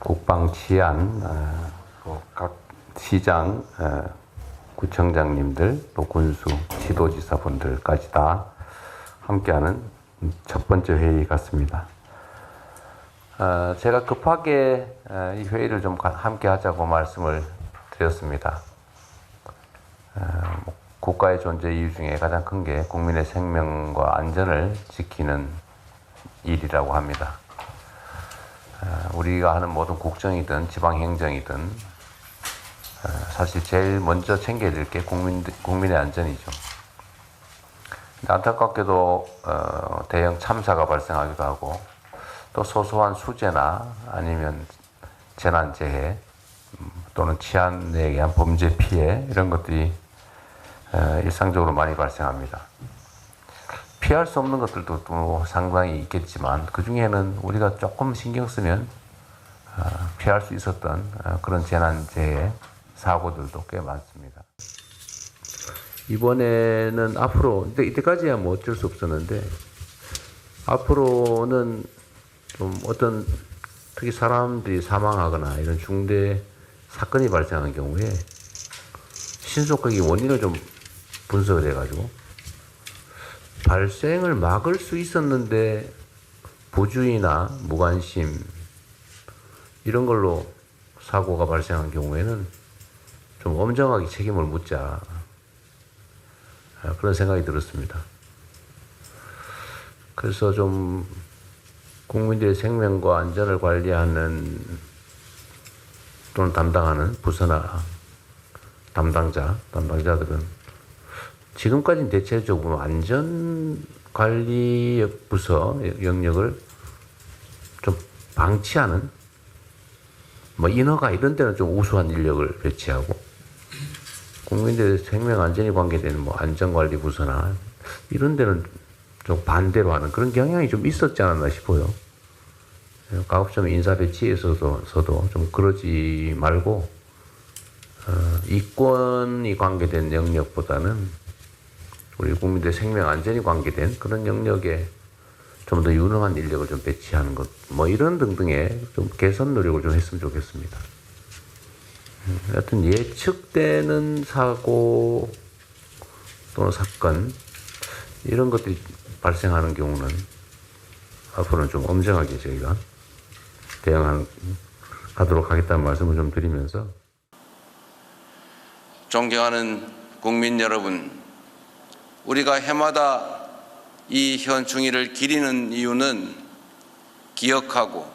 국방 치안, 각 시장, 구청장님들, 또 군수, 지도지사분들까지 다 함께하는 첫 번째 회의 같습니다. 제가 급하게 이 회의를 좀 함께 하자고 말씀을 드렸습니다. 국가의 존재 이유 중에 가장 큰 게 국민의 생명과 안전을 지키는 일이라고 합니다. 우리가 하는 모든 국정이든 지방행정이든 사실 제일 먼저 챙겨야 될 게 국민의 안전이죠. 안타깝게도 대형 참사가 발생하기도 하고 또 소소한 수재나 아니면 재난재해 또는 치안에 의한 범죄 피해 이런 것들이 일상적으로 많이 발생합니다. 피할 수 없는 것들도 또 상당히 있겠지만 그 중에는 우리가 조금 신경 쓰면 피할 수 있었던 그런 재난재해 사고들도 꽤 많습니다. 이번에는 앞으로 이때까지야 뭐 어쩔 수 없었는데 앞으로는 좀 어떤 특히 사람들이 사망하거나 이런 중대 사건이 발생한 경우에 신속하게 원인을 좀 분석을 해가지고 발생을 막을 수 있었는데 부주의나 무관심 이런 걸로 사고가 발생한 경우에는 좀 엄정하게 책임을 묻자 그런 생각이 들었습니다. 그래서 좀 국민들의 생명과 안전을 관리하는 또는 담당하는 부서나 담당자들은 지금까지는 대체적으로 안전관리 부서 영역을 좀 방치하는 뭐 인허가 이런 데는 좀 우수한 인력을 배치하고 국민들의 생명 안전이 관계되는 뭐 안전관리 부서나 이런 데는 좀 반대로 하는 그런 경향이 좀 있었지 않았나 싶어요. 가급적 인사 배치에서도 좀 그러지 말고 이권이 관계된 영역보다는 우리 국민들의 생명 안전이 관계된 그런 영역에 좀 더 유능한 인력을 좀 배치하는 것, 뭐 이런 등등의 좀 개선 노력을 좀 했으면 좋겠습니다. 하여튼 예측되는 사고 또는 사건 이런 것들이 발생하는 경우는 앞으로는 좀 엄정하게 저희가 대응하도록 하겠다는 말씀을 좀 드리면서 존경하는 국민 여러분, 우리가 해마다 이 현충일을 기리는 이유는 기억하고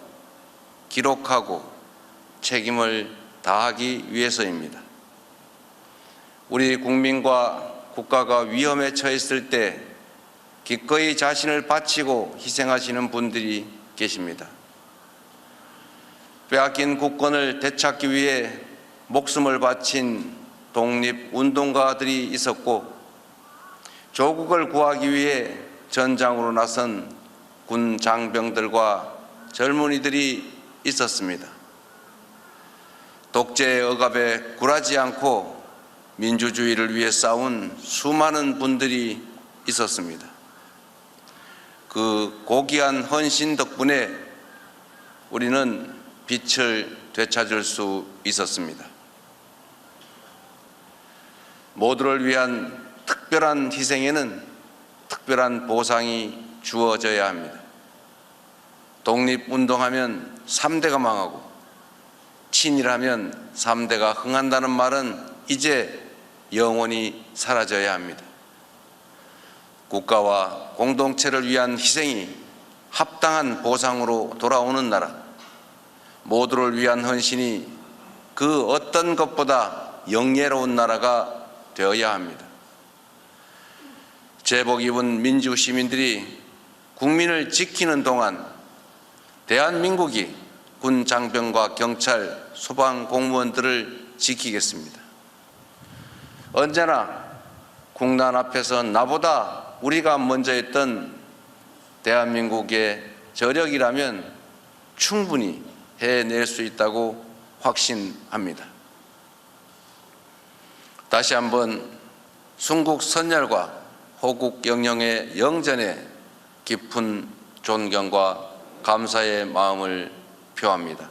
기록하고 책임을 다하기 위해서입니다. 우리 국민과 국가가 위험에 처했을 때 기꺼이 자신을 바치고 희생하시는 분들이 계십니다. 빼앗긴 국권을 되찾기 위해 목숨을 바친 독립운동가들이 있었고 조국을 구하기 위해 전장으로 나선 군 장병들과 젊은이들이 있었습니다. 독재의 억압에 굴하지 않고 민주주의를 위해 싸운 수많은 분들이 있었습니다. 그 고귀한 헌신 덕분에 우리는 빛을 되찾을 수 있었습니다. 모두를 위한 특별한 희생에는 특별한 보상이 주어져야 합니다. 독립운동하면 3대가 망하고 친일하면 3대가 흥한다는 말은 이제 영원히 사라져야 합니다. 국가와 공동체를 위한 희생이 합당한 보상으로 돌아오는 나라, 모두를 위한 헌신이 그 어떤 것보다 영예로운 나라가 되어야 합니다. 제복 입은 민주 시민들이 국민을 지키는 동안 대한민국이 군 장병과 경찰, 소방 공무원들을 지키겠습니다. 언제나 국난 앞에서 나보다 우리가 먼저 했던 대한민국의 저력이라면 충분히 해낼 수 있다고 확신합니다. 다시 한번 순국 선열과 호국 영령의 영전에 깊은 존경과 감사의 마음을 표합니다.